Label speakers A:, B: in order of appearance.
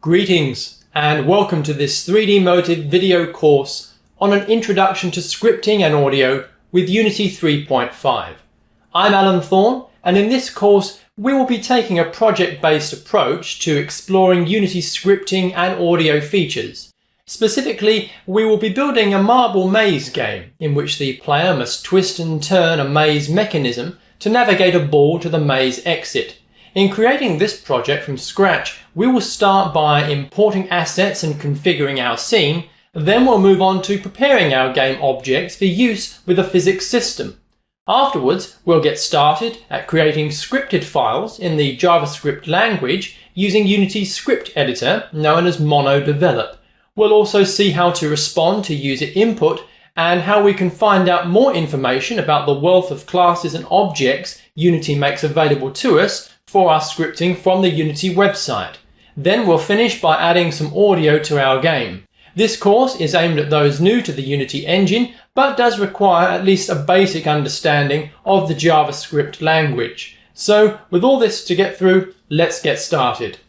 A: Greetings and welcome to this 3D Motive video course on an introduction to scripting and audio with Unity 3.5. I'm Alan Thorne, and in this course we will be taking a project-based approach to exploring Unity scripting and audio features. Specifically, we will be building a marble maze game in which the player must twist and turn a maze mechanism to navigate a ball to the maze exit. In creating this project from scratch, we will start by importing assets and configuring our scene, then we'll move on to preparing our game objects for use with a physics system. Afterwards, we'll get started at creating scripted files in the JavaScript language using Unity's script editor known as MonoDevelop. We'll also see how to respond to user input and how we can find out more information about the wealth of classes and objects Unity makes available to us for our scripting from the Unity website. Then we'll finish by adding some audio to our game. This course is aimed at those new to the Unity engine, but does require at least a basic understanding of the JavaScript language. So with all this to get through, let's get started.